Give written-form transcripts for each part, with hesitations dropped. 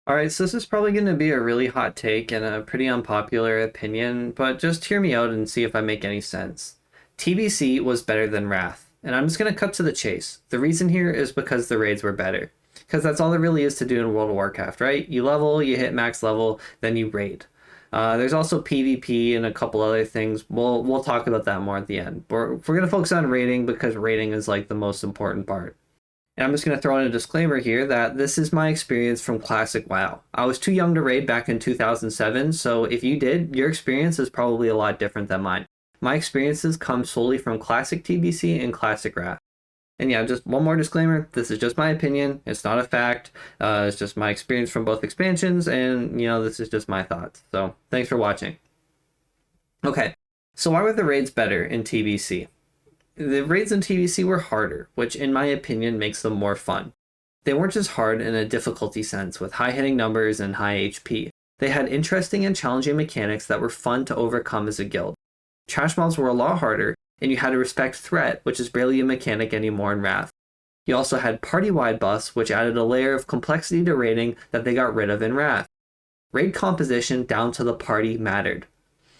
Alright, so this is probably going to be a really hot take and a pretty unpopular opinion, but just hear me out and see if I make any sense. TBC was better than Wrath, and I'm just going to cut to the chase. The reason here is because the raids were better. Because that's all there really is to do in World of Warcraft, right? You level, you hit max level, then you raid. There's also PvP and a couple other things. We'll talk about that more at the end. We're going to focus on raiding because raiding is like the most important part. And I'm just going to throw in a disclaimer here that this is my experience from Classic WoW. I was too young to raid back in 2007, so if you did, your experience is probably a lot different than mine. My experiences come solely from Classic TBC and Classic Wrath. And yeah, just one more disclaimer, this is just my opinion, it's not a fact, it's just my experience from both expansions, and this is just my thoughts. So thanks for watching. Okay, so why were the raids better in TBC? The raids in TBC were harder, which in my opinion makes them more fun. They weren't just hard in a difficulty sense with high hitting numbers and high HP. They had interesting and challenging mechanics that were fun to overcome as a guild. Trash mobs were a lot harder, and you had to respect threat, which is barely a mechanic anymore in Wrath. You also had party-wide buffs, which added a layer of complexity to raiding that they got rid of in Wrath. Raid composition down to the party mattered.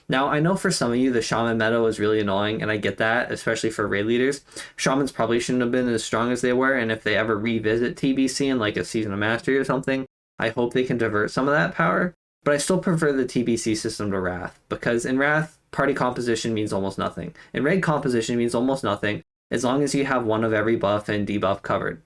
Now, I know for some of you, the Shaman meta was really annoying, and I get that, especially for raid leaders. Shamans probably shouldn't have been as strong as they were, and if they ever revisit TBC in like a Season of Mastery or something, I hope they can divert some of that power. But I still prefer the TBC system to Wrath, because in Wrath, party composition means almost nothing. And raid composition means almost nothing, as long as you have one of every buff and debuff covered.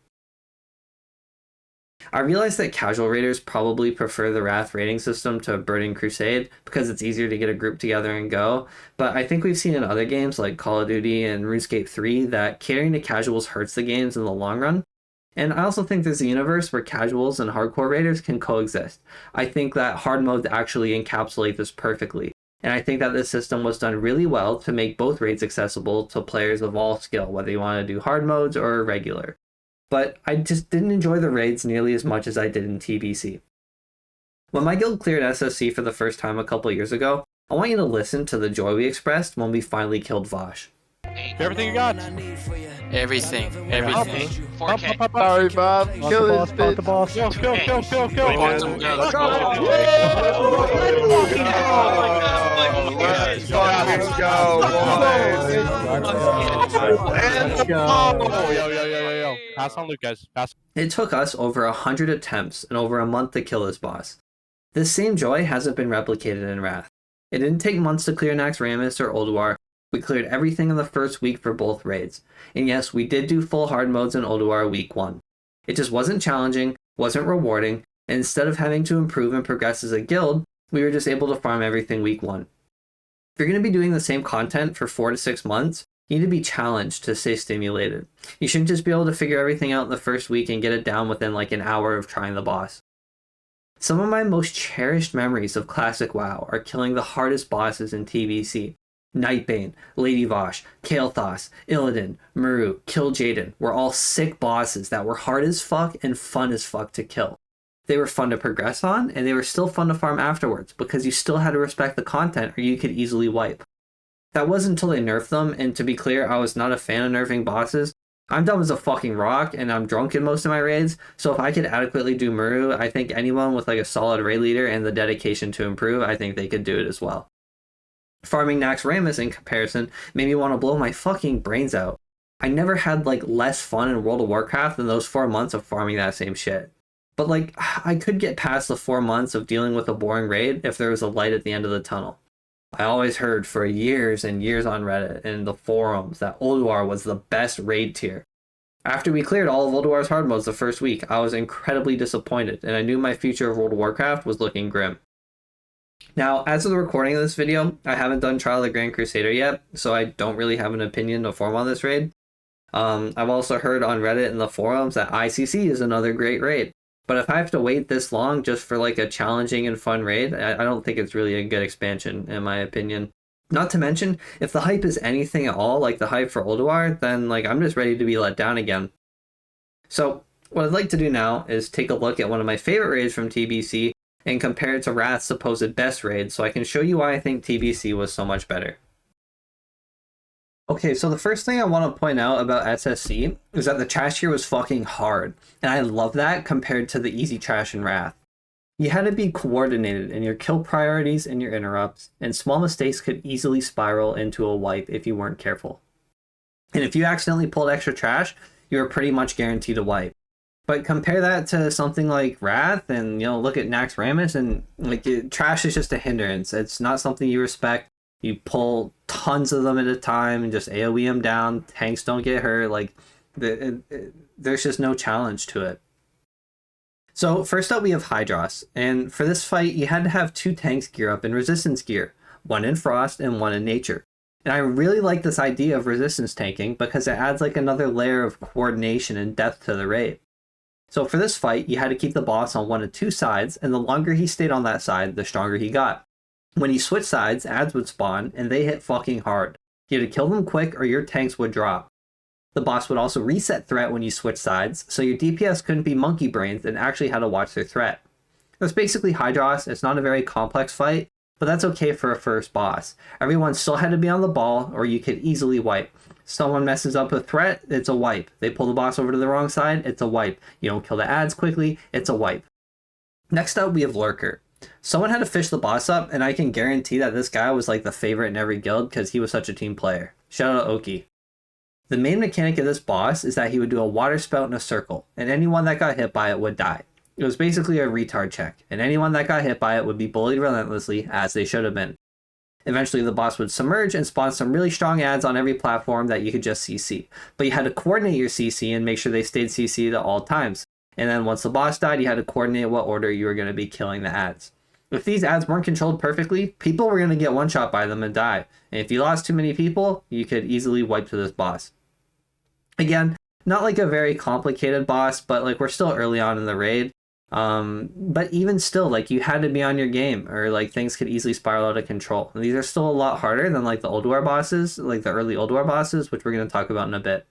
I realize that casual raiders probably prefer the Wrath raiding system to Burning Crusade because it's easier to get a group together and go, but I think we've seen in other games like Call of Duty and RuneScape 3 that catering to casuals hurts the games in the long run. And I also think there's a universe where casuals and hardcore raiders can coexist. I think that hard modes actually encapsulate this perfectly, and I think that this system was done really well to make both raids accessible to players of all skill, whether you want to do hard modes or regular. But I just didn't enjoy the raids nearly as much as I did in TBC. When my guild cleared SSC for the first time a couple years ago, I want you to listen to the joy we expressed when we finally killed Vosh. Everything you got? Everything. Sorry, Bob. Kill this bitch. The boss. Kill. Let's go. Let's fucking go, boys. Yo. Pass on Luke, guys. Pass. It took us over 100 attempts and over a month to kill this boss. This same joy hasn't been replicated in Wrath. It didn't take months to clear Nax Ramus or Ulduar. We cleared everything in the first week for both raids. And yes, we did do full hard modes in Ulduar week 1. It just wasn't challenging, wasn't rewarding, and instead of having to improve and progress as a guild, we were just able to farm everything week 1. If you're going to be doing the same content for 4 to 6 months, you need to be challenged to stay stimulated. You shouldn't just be able to figure everything out in the first week and get it down within like an hour of trying the boss. Some of my most cherished memories of Classic WoW are killing the hardest bosses in TBC. Nightbane, Lady Vosh, Kael'thas, Illidan, Muru, Kill Jaden were all sick bosses that were hard as fuck and fun as fuck to kill. They were fun to progress on, and they were still fun to farm afterwards, because you still had to respect the content or you could easily wipe. That wasn't until they nerfed them, and to be clear, I was not a fan of nerfing bosses. I'm dumb as a fucking rock, and I'm drunk in most of my raids, so if I could adequately do Muru, I think anyone with like a solid raid leader and the dedication to improve, I think they could do it as well. Farming Nax Ramus in comparison made me want to blow my fucking brains out. I never had like less fun in World of Warcraft than those 4 months of farming that same shit. But like, I could get past the 4 months of dealing with a boring raid if there was a light at the end of the tunnel. I always heard for years and years on Reddit and the forums that Ulduar was the best raid tier. After we cleared all of Ulduar's hard modes the first week, I was incredibly disappointed, and I knew my future of World of Warcraft was looking grim. Now, as of the recording of this video, I haven't done Trial of the Grand Crusader yet, so I don't really have an opinion to form on this raid. I've also heard on Reddit and the forums that ICC is another great raid. But if I have to wait this long just for like a challenging and fun raid, I don't think it's really a good expansion, in my opinion. Not to mention, if the hype is anything at all like the hype for Ulduar, then like I'm just ready to be let down again. So what I'd like to do now is take a look at one of my favorite raids from TBC and compare it to Wrath's supposed best raid so I can show you why I think TBC was so much better. Okay, so the first thing I want to point out about SSC is that the trash here was fucking hard, and I love that compared to the easy trash in Wrath. You had to be coordinated in your kill priorities and your interrupts, and small mistakes could easily spiral into a wipe if you weren't careful. And if you accidentally pulled extra trash, you were pretty much guaranteed a wipe. But compare that to something like Wrath, and look at Nax Rammus, and trash is just a hindrance. It's not something you respect. You pull tons of them at a time and just AoE them down. Tanks don't get hurt. There's just no challenge to it. So first up we have Hydros, and for this fight you had to have 2 tanks gear up in resistance gear, one in Frost and one in Nature. And I really like this idea of resistance tanking because it adds another layer of coordination and depth to the raid. So for this fight you had to keep the boss on one of 2 sides, and the longer he stayed on that side, the stronger he got. When he switched sides, adds would spawn, and they hit fucking hard. You had to kill them quick or your tanks would drop. The boss would also reset threat when you switch sides, so your DPS couldn't be monkey brains and actually had to watch their threat. That's basically Hydros. It's not a very complex fight, but that's okay for a first boss. Everyone still had to be on the ball, or you could easily wipe. Someone messes up a threat, it's a wipe. They pull the boss over to the wrong side, it's a wipe. You don't kill the ads quickly, it's a wipe. Next up, we have Lurker. Someone had to fish the boss up, and I can guarantee that this guy was the favorite in every guild because he was such a team player. Shout out Oki. The main mechanic of this boss is that he would do a water spout in a circle, and anyone that got hit by it would die. It was basically a retard check, and anyone that got hit by it would be bullied relentlessly, as they should have been. Eventually the boss would submerge and spawn some really strong ads on every platform that you could just CC, but you had to coordinate your CC and make sure they stayed CC'd at all times. And then once the boss died, you had to coordinate what order you were going to be killing the ads. If these ads weren't controlled perfectly, people were going to get one-shot by them and die. And if you lost too many people, you could easily wipe to this boss. Again, not a very complicated boss, but we're still early on in the raid. But even still, you had to be on your game, or things could easily spiral out of control. And these are still a lot harder than the Ulduar bosses, the early Ulduar bosses, which we're going to talk about in a bit.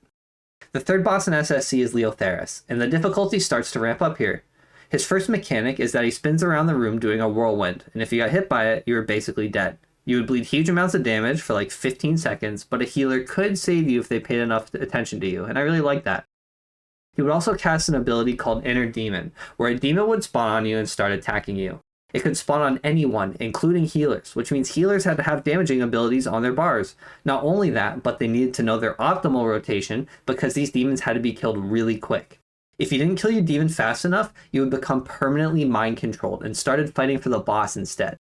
The third boss in SSC is Leotheris, and the difficulty starts to ramp up here. His first mechanic is that he spins around the room doing a whirlwind, and if you got hit by it, you were basically dead. You would bleed huge amounts of damage for 15 seconds, but a healer could save you if they paid enough attention to you, and I really like that. He would also cast an ability called Inner Demon, where a demon would spawn on you and start attacking you. It could spawn on anyone, including healers, which means healers had to have damaging abilities on their bars. Not only that, but they needed to know their optimal rotation because these demons had to be killed really quick. If you didn't kill your demon fast enough, you would become permanently mind controlled and started fighting for the boss instead.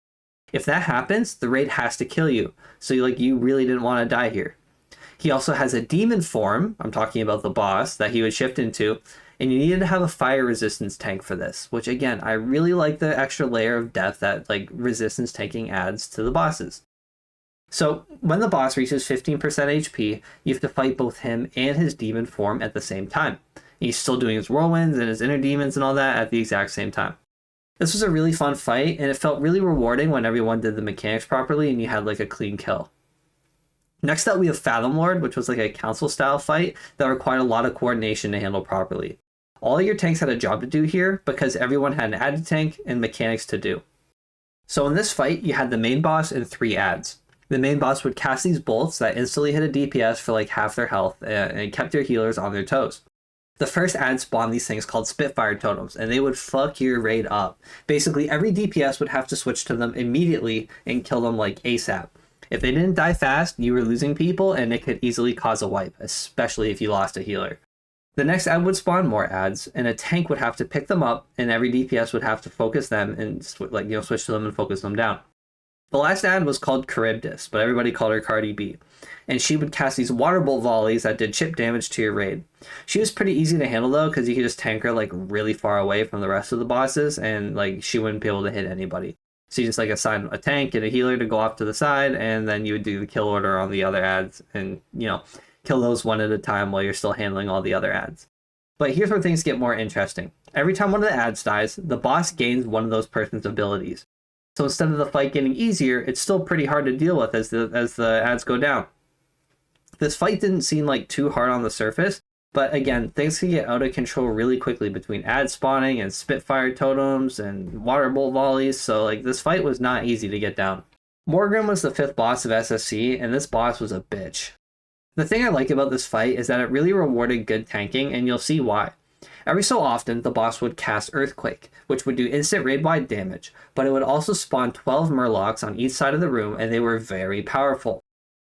If that happens, the raid has to kill you, so you really didn't want to die here. He also has a demon form, I'm talking about the boss, that he would shift into, and you needed to have a fire resistance tank for this, which again, I really like the extra layer of depth that resistance tanking adds to the bosses. So when the boss reaches 15% HP, you have to fight both him and his demon form at the same time. He's still doing his whirlwinds and his inner demons and all that at the exact same time. This was a really fun fight, and it felt really rewarding when everyone did the mechanics properly and you had a clean kill. Next up, we have Fathom Lord, which was a council style fight that required a lot of coordination to handle properly. All your tanks had a job to do here because everyone had an added tank and mechanics to do. So in this fight, you had the main boss and 3 ads. The main boss would cast these bolts that instantly hit a DPS for half their health and kept your healers on their toes. The first ad spawned these things called Spitfire Totems, and they would fuck your raid up. Basically, every DPS would have to switch to them immediately and kill them ASAP. If they didn't die fast, you were losing people, and it could easily cause a wipe, especially if you lost a healer. The next ad would spawn more ads, and a tank would have to pick them up, and every DPS would have to focus them and switch to them and focus them down. The last ad was called Charybdis, but everybody called her Cardi B. And she would cast these water bolt volleys that did chip damage to your raid. She was pretty easy to handle though, because you could just tank her really far away from the rest of the bosses, and she wouldn't be able to hit anybody. So you just assign a tank and a healer to go off to the side, and then you would do the kill order on the other ads, and kill those one at a time while you're still handling all the other ads. But here's where things get more interesting. Every time one of the ads dies, the boss gains one of those person's abilities. So instead of the fight getting easier, it's still pretty hard to deal with as the ads go down. This fight didn't seem too hard on the surface, but again, things can get out of control really quickly between ad spawning and Spitfire Totems and water bolt volleys, so this fight was not easy to get down. Morgrim was the 5th boss of SSC, and this boss was a bitch. The thing I like about this fight is that it really rewarded good tanking, and you'll see why. Every so often, the boss would cast Earthquake, which would do instant raid-wide damage, but it would also spawn 12 Murlocs on each side of the room, and they were very powerful.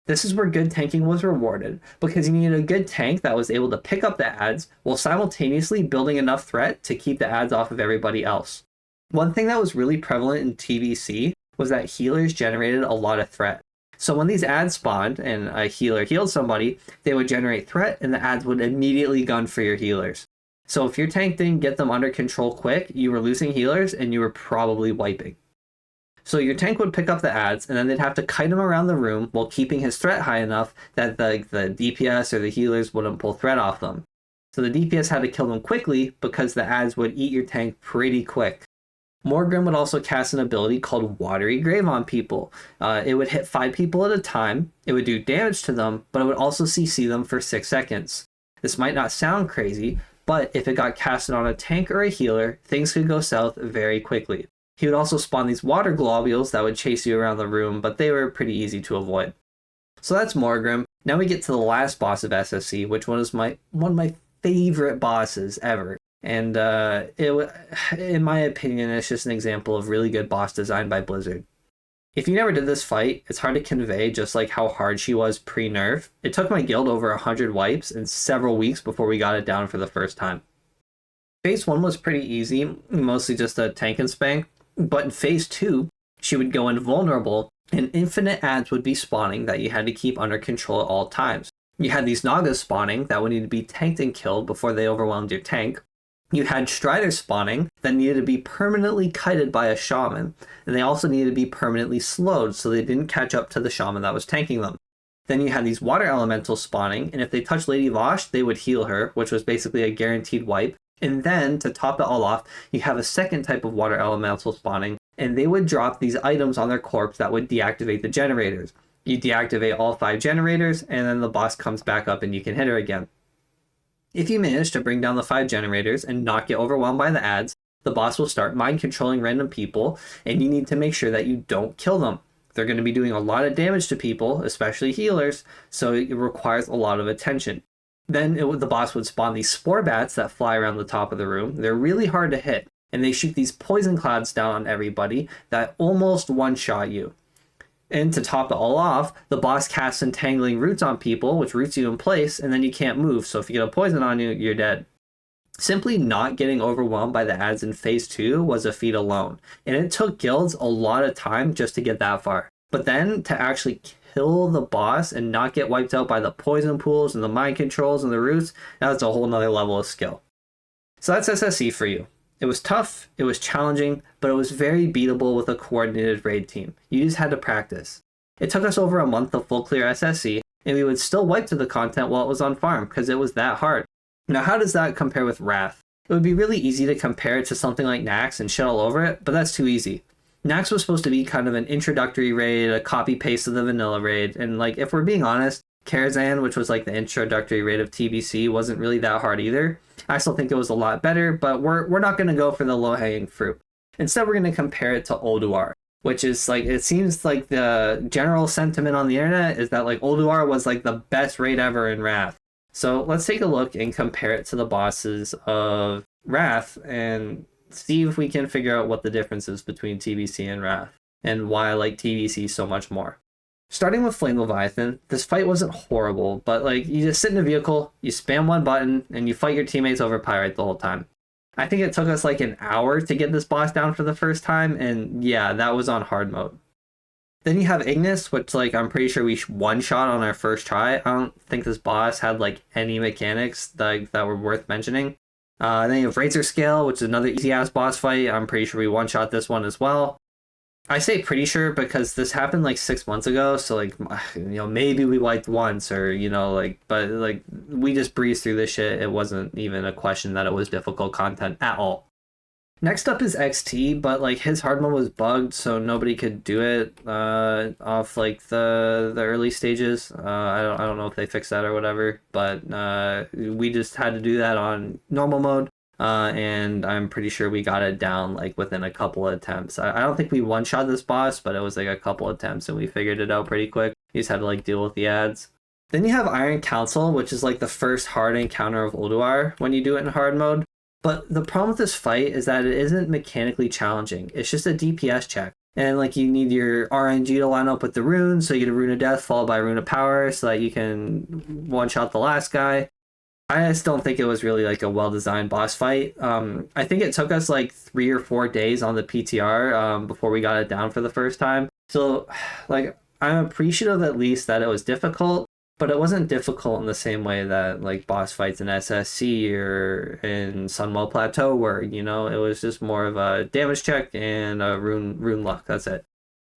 This is where good tanking was rewarded, because you needed a good tank that was able to pick up the adds while simultaneously building enough threat to keep the adds off of everybody else. One thing that was really prevalent in TBC was that healers generated a lot of threat. So when these adds spawned and a healer healed somebody, they would generate threat and the adds would immediately gun for your healers. So if your tank didn't get them under control quick, you were losing healers and you were probably wiping. So your tank would pick up the adds and then they'd have to kite him around the room while keeping his threat high enough that the DPS or the healers wouldn't pull threat off them. So the DPS had to kill them quickly because the adds would eat your tank pretty quick. Morgrim would also cast an ability called Watery Grave on people. It would hit 5 people at a time, it would do damage to them, but it would also CC them for 6 seconds. This might not sound crazy, but if it got casted on a tank or a healer, things could go south very quickly. He would also spawn these water globules that would chase you around the room, but they were pretty easy to avoid. So that's Morgrim. Now we get to the last boss of SSC, which one of my favorite bosses ever. And in my opinion, it's just an example of really good boss design by Blizzard. If you never did this fight, it's hard to convey just like how hard she was pre-nerf. It took my guild over 100 wipes and several weeks before we got it down for the first time. Phase 1 was pretty easy, mostly just a tank and spank, but in Phase 2, she would go invulnerable and infinite adds would be spawning that you had to keep under control at all times. You had these Nagas spawning that would need to be tanked and killed before they overwhelmed your tank. You had Striders spawning that needed to be permanently kited by a shaman, and they also needed to be permanently slowed so they didn't catch up to the shaman that was tanking them. Then you had these water elementals spawning, and if they touched Lady Vosh, they would heal her, which was basically a guaranteed wipe. And then, to top it all off, you have a second type of water elemental spawning, and they would drop these items on their corpse that would deactivate the generators. You deactivate all 5 generators, and then the boss comes back up and you can hit her again. If you manage to bring down the 5 generators and not get overwhelmed by the adds, the boss will start mind controlling random people, and you need to make sure that you don't kill them. They're going to be doing a lot of damage to people, especially healers, so it requires a lot of attention. Then the boss would spawn these spore bats that fly around the top of the room. They're really hard to hit, and they shoot these poison clouds down on everybody that almost one-shot you. And to top it all off, the boss casts Entangling Roots on people, which roots you in place, and then you can't move, so if you get a poison on you, you're dead. Simply not getting overwhelmed by the adds in Phase 2 was a feat alone, and it took guilds a lot of time just to get that far. But then, to actually kill the boss and not get wiped out by the poison pools and the mind controls and the roots, that's a whole nother level of skill. So that's SSE for you. It was tough, it was challenging, but it was very beatable with a coordinated raid team. You just had to practice. It took us over a month to full clear SSC, and we would still wipe to the content while it was on farm, because it was that hard. Now how does that compare with Wrath? It would be really easy to compare it to something like Nax and shit all over it, but that's too easy. Nax was supposed to be kind of an introductory raid, a copy-paste of the vanilla raid, and like if we're being honest, Karazhan, which was like the introductory raid of TBC, wasn't really that hard either. I still think it was a lot better, but we're not going to go for the low-hanging fruit. Instead, we're going to compare it to Ulduar, which is like, it seems like the general sentiment on the internet is that like Ulduar was like the best raid ever in Wrath. So let's take a look and compare it to the bosses of Wrath and see if we can figure out what the difference is between TBC and Wrath and why I like TBC so much more. Starting with Flame Leviathan, this fight wasn't horrible, but like you just sit in a vehicle, you spam one button, and you fight your teammates over Pyrite the whole time. I think it took us like an hour to get this boss down for the first time, and yeah, that was on hard mode. Then you have Ignis, which like I'm pretty sure we one-shot on our first try. I don't think this boss had like any mechanics that were worth mentioning. Then you have Razor Scale, which is another easy-ass boss fight. I'm pretty sure we one-shot this one as well. I say pretty sure because this happened like 6 months ago, so like, you know, maybe we wiped once or, you know, like, but like we just breezed through this shit. It wasn't even a question that it was difficult content at all. Next up is XT, but like his hard mode was bugged, so nobody could do it off like the early stages. I don't know if they fixed that or whatever, but we just had to do that on normal mode. And I'm pretty sure we got it down like within a couple of attempts. I don't think we one-shot this boss, but it was like a couple of attempts and we figured it out pretty quick. You just had to like deal with the ads. Then you have Iron Council, which is like the first hard encounter of Ulduar when you do it in hard mode. But the problem with this fight is that it isn't mechanically challenging. It's just a DPS check. And like you need your RNG to line up with the runes, so you get a rune of death followed by a rune of power so that you can one-shot the last guy. I just don't think it was really like a well-designed boss fight. I think it took us like 3 or 4 days on the PTR before we got it down for the first time. So like I'm appreciative at least that it was difficult, but it wasn't difficult in the same way that like boss fights in SSC or in Sunwell Plateau were, you know. It was just more of a damage check and a rune luck. That's it.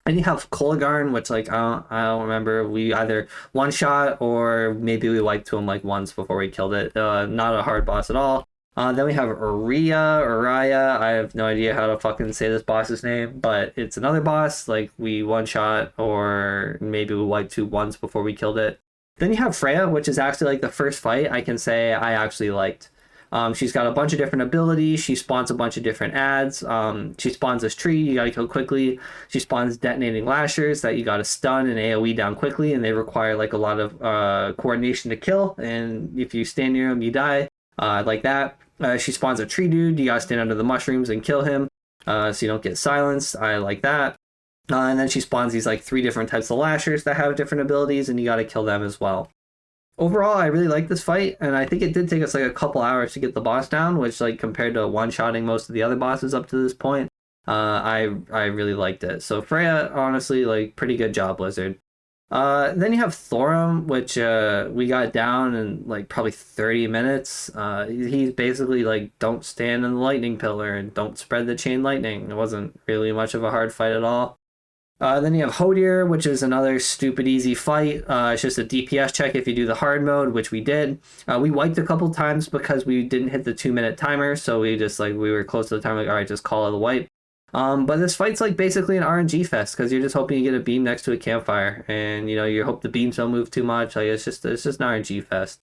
And you have Kolagarn, which like I don't remember. We either one shot or maybe we wiped to him like once before we killed it. Not a hard boss at all. Then we have Uriah. I have no idea how to fucking say this boss's name, but it's another boss. Like we one shot or maybe we wiped to once before we killed it. Then you have Freya, which is actually like the first fight I can say I actually liked. She's got a bunch of different abilities. She spawns a bunch of different ads. She spawns this tree you gotta kill quickly. She spawns detonating lashers that you gotta stun and AoE down quickly, and they require like a lot of coordination to kill. And if you stand near them, you die. Like that. She spawns a tree dude. You gotta stand under the mushrooms and kill him, so you don't get silenced. I like that. And then she spawns these like 3 different types of lashers that have different abilities, and you gotta kill them as well. Overall, I really like this fight, and I think it did take us like a couple hours to get the boss down, which like compared to one-shotting most of the other bosses up to this point, I really liked it. So Freya, honestly, like pretty good job, Blizzard. Then you have Thorum, which we got down in like probably 30 minutes. He's basically like don't stand in the lightning pillar and don't spread the chain lightning. It wasn't really much of a hard fight at all. Then you have Hodir, which is another stupid easy fight. It's just a DPS check if you do the hard mode, which we did. We wiped a couple times because we didn't hit the 2-minute timer, so we just like we were close to the time, like all right, just call it a wipe. But this fight's like basically an RNG fest because you're just hoping you get a beam next to a campfire, and you know you hope the beams don't move too much. Like it's just an RNG fest.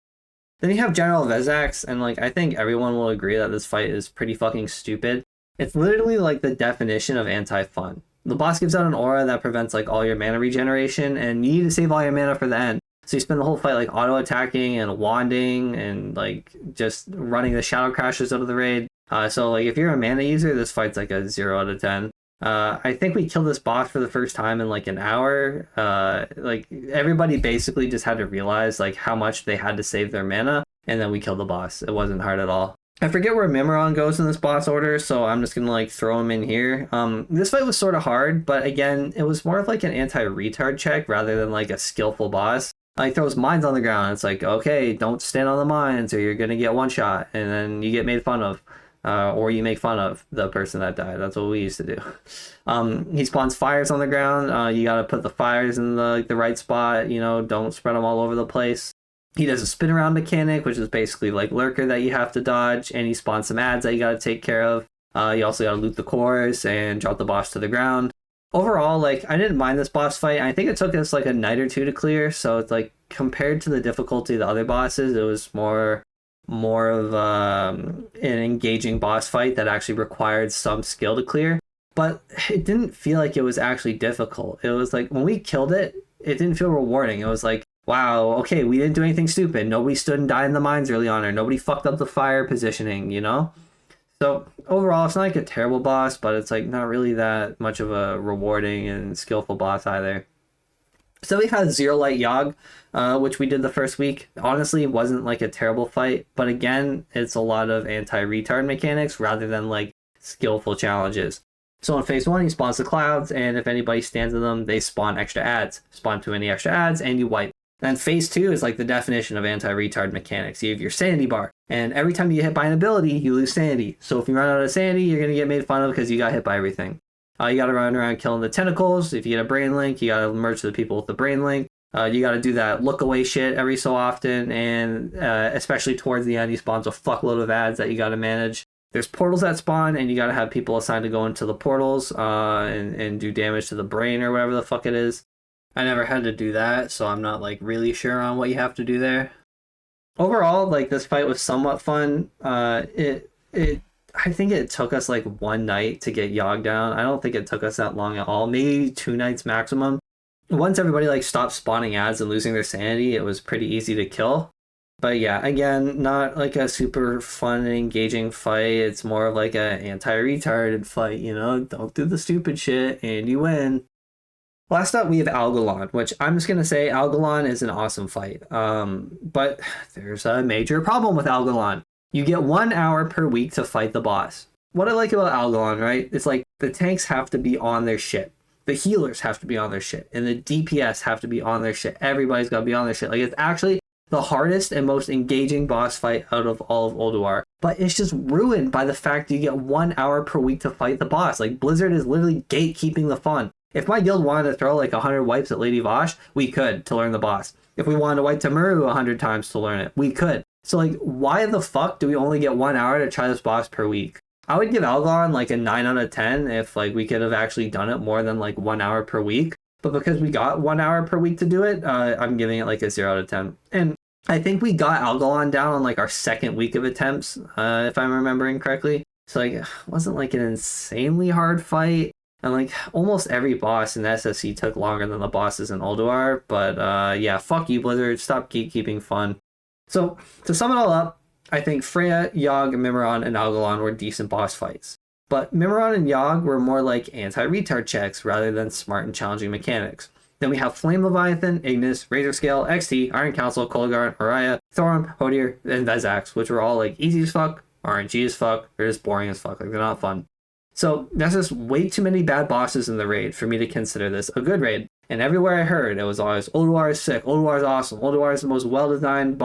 Then you have General Vezax, and like I think everyone will agree that this fight is pretty fucking stupid. It's literally like the definition of anti-fun. The boss gives out an aura that prevents like all your mana regeneration, and you need to save all your mana for the end. So you spend the whole fight like auto attacking and wanding and like just running the shadow crashes out of the raid. So like if you're a mana user, this fight's like a 0 out of 10. I think we killed this boss for the first time in like an hour. Like everybody basically just had to realize like how much they had to save their mana, and then we killed the boss. It wasn't hard at all. I forget where Mimiron goes in this boss order, so I'm just gonna like throw him in here. This fight was sort of hard, but again, it was more of like an anti-retard check rather than like a skillful boss. Like throws mines on the ground. It's like, okay, don't stand on the mines or you're gonna get one shot, and then you get made fun of, or you make fun of the person that died. That's what we used to do. He spawns fires on the ground. You gotta put the fires in the right spot. You know, don't spread them all over the place. He does a spin around mechanic, which is basically like lurker that you have to dodge, and he spawns some ads that you gotta take care of. You also gotta loot the cores and drop the boss to the ground. Overall, like I didn't mind this boss fight. I think it took us like a night or two to clear, so it's like compared to the difficulty of the other bosses, it was more of an engaging boss fight that actually required some skill to clear. But it didn't feel like it was actually difficult. It was like when we killed it, it didn't feel rewarding. It was like, wow, okay, we didn't do anything stupid. Nobody stood and died in the mines early on, or nobody fucked up the fire positioning, you know? So overall, it's not like a terrible boss, but it's like not really that much of a rewarding and skillful boss either. So we had Zero Light Yogg, which we did the first week. Honestly, it wasn't like a terrible fight, but again, it's a lot of anti-retard mechanics rather than like skillful challenges. So in phase 1, he spawns the clouds, and if anybody stands in them, they spawn extra ads. Spawn too many extra ads, and you wipe. And phase 2 is like the definition of anti-retard mechanics. You have your sanity bar, and every time you get hit by an ability, you lose sanity. So if you run out of sanity, you're going to get made fun of because you got hit by everything. You got to run around killing the tentacles. If you get a brain link, you got to merge the people with the brain link. You got to do that look away shit every so often, and especially towards the end, he spawns a fuckload of ads that you got to manage. There's portals that spawn, and you got to have people assigned to go into the portals and do damage to the brain or whatever the fuck it is. I never had to do that, so I'm not like really sure on what you have to do there. Overall, like this fight was somewhat fun. I think it took us like one night to get Yogg down. I don't think it took us that long at all. Maybe 2 nights maximum. Once everybody like stopped spawning ads and losing their sanity, it was pretty easy to kill. But yeah, again, not like a super fun and engaging fight. It's more of like a anti-retarded fight, you know? Don't do the stupid shit and you win. Last up, we have Algalon, which I'm just going to say Algalon is an awesome fight. But there's a major problem with Algalon. You get 1 hour per week to fight the boss. What I like about Algalon, right? It's like the tanks have to be on their shit. The healers have to be on their shit. And the DPS have to be on their shit. Everybody's got to be on their shit. Like, it's actually the hardest and most engaging boss fight out of all of Ulduar. But it's just ruined by the fact you get 1 hour per week to fight the boss. Like, Blizzard is literally gatekeeping the fun. If my guild wanted to throw like 100 wipes at Lady Vosh, we could to learn the boss. If we wanted to wipe Tamaru 100 times to learn it, we could. So like, why the fuck do we only get 1 hour to try this boss per week? I would give Algalon like a 9 out of 10 if like we could have actually done it more than like 1 hour per week. But because we got 1 hour per week to do it, I'm giving it like a 0 out of 10. And I think we got Algalon down on like our second week of attempts, if I'm remembering correctly. So like, it wasn't like an insanely hard fight. And like almost every boss in SSC took longer than the bosses in Ulduar. But yeah, fuck you, Blizzard. Stop gatekeeping fun. So to sum it all up, I think Freya, Yogg, Mimiron, and Algalon were decent boss fights. But Mimiron and Yogg were more like anti-retard checks rather than smart and challenging mechanics. Then we have Flame Leviathan, Ignis, Razor Scale, XT, Iron Council, Kolagard, Araya, Thorum, Hodir, and Vezax, which were all like easy as fuck, RNG as fuck, they're just boring as fuck, like they're not fun. So that's just way too many bad bosses in the raid for me to consider this a good raid. And everywhere I heard, it was always, Ulduar is sick, Ulduar is awesome, Ulduar is the most well-designed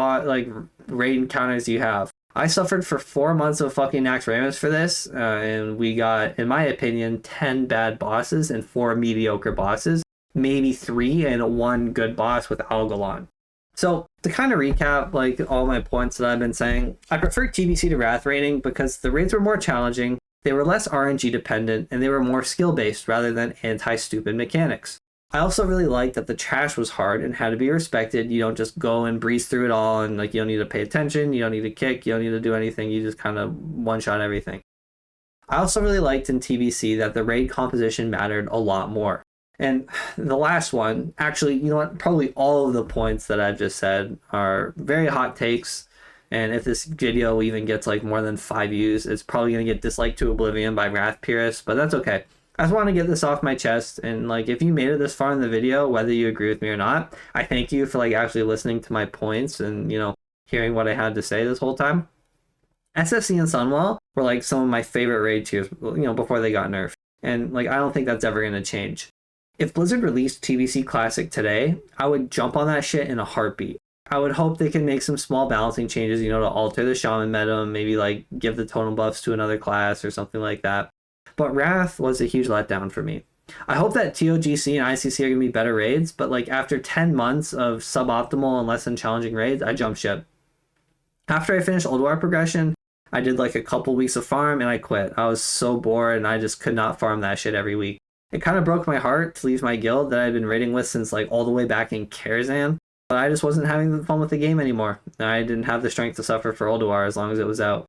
raid encounters you have. I suffered for 4 months of fucking Nax Ramus for this, and we got, in my opinion, 10 bad bosses and 4 mediocre bosses, maybe 3 and 1 good boss with Algalon. So to kind of recap like all my points that I've been saying, I prefer TBC to Wrath raiding because the raids were more challenging, they were less RNG dependent, and they were more skill based rather than anti-stupid mechanics. I also really liked that the trash was hard and had to be respected. You don't just go and breeze through it all and like you don't need to pay attention, you don't need to kick, you don't need to do anything, you just kind of one-shot everything. I also really liked in TBC that the raid composition mattered a lot more. And the last one, actually, you know what, probably all of the points that I've just said are very hot takes. And if this video even gets like more than 5 views, it's probably going to get disliked to oblivion by Wrath purists, but that's okay. I just want to get this off my chest. And like, if you made it this far in the video, whether you agree with me or not, I thank you for like actually listening to my points and, you know, hearing what I had to say this whole time. SFC and Sunwell were like some of my favorite raid tiers, you know, before they got nerfed. And like, I don't think that's ever going to change. If Blizzard released TBC Classic today, I would jump on that shit in a heartbeat. I would hope they can make some small balancing changes, you know, to alter the Shaman meta, maybe like give the totem buffs to another class or something like that. But Wrath was a huge letdown for me. I hope that TOGC and ICC are going to be better raids, but like after 10 months of suboptimal and less than challenging raids, I jumped ship. After I finished Ulduar progression, I did like a couple weeks of farm and I quit. I was so bored and I just could not farm that shit every week. It kind of broke my heart to leave my guild that I'd been raiding with since like all the way back in Karazhan. But I just wasn't having fun with the game anymore. I didn't have the strength to suffer for Ulduar as long as it was out.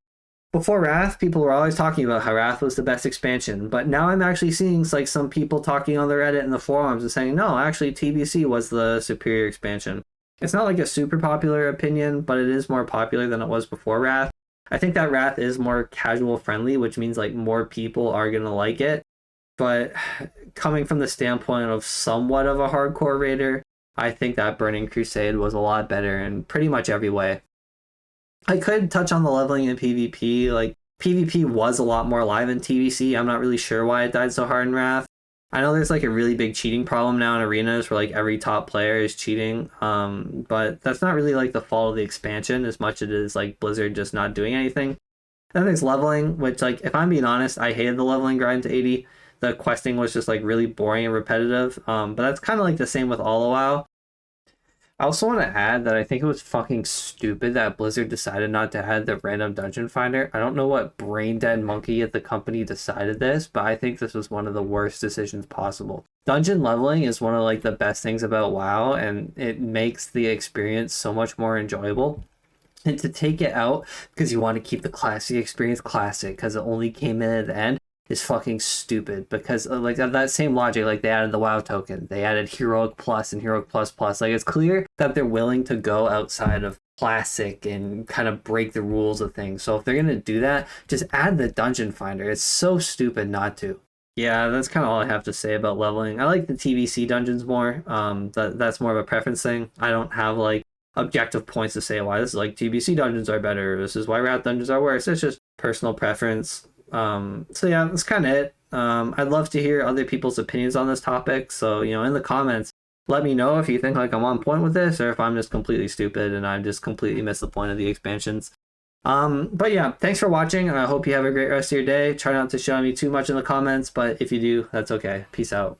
Before Wrath, people were always talking about how Wrath was the best expansion, but now I'm actually seeing like some people talking on the Reddit and the forums and saying, no, actually TBC was the superior expansion. It's not like a super popular opinion, but it is more popular than it was before Wrath. I think that Wrath is more casual friendly, which means like more people are going to like it. But coming from the standpoint of somewhat of a hardcore raider, I think that Burning Crusade was a lot better in pretty much every way. I could touch on the leveling in PvP. Like, PvP was a lot more alive in TBC. I'm not really sure why it died so hard in Wrath. I know there's like a really big cheating problem now in arenas where like every top player is cheating. But that's not really like the fault of the expansion as much as it is like Blizzard just not doing anything. Then there's leveling, which like, if I'm being honest, I hated the leveling grind to 80. The questing was just like really boring and repetitive. But that's kind of like the same with all a while. I also want to add that I think it was fucking stupid that Blizzard decided not to add the random dungeon finder. I don't know what brain dead monkey at the company decided this, but I think this was one of the worst decisions possible. Dungeon leveling is one of like the best things about WoW, and it makes the experience so much more enjoyable. And to take it out because you want to keep the classic experience classic because it only came in at the end is fucking stupid. Because like that same logic, like they added the WoW token, they added Heroic Plus and Heroic Plus Plus. Like, it's clear that they're willing to go outside of classic and kind of break the rules of things. So if they're gonna do that, just add the dungeon finder. It's so stupid not to. Yeah, that's kind of all I have to say about leveling. I like the TBC dungeons more. That's more of a preference thing. I don't have like objective points to say why this is like TBC dungeons are better. This is why Wrath dungeons are worse. It's just personal preference. So yeah, that's kind of it. I'd love to hear other people's opinions on this topic. So, you know, in the comments, let me know if you think like I'm on point with this or if I'm just completely stupid and I just completely missed the point of the expansions. But yeah, thanks for watching, and I hope you have a great rest of your day. Try not to show me too much in the comments, but if you do, that's okay. Peace out.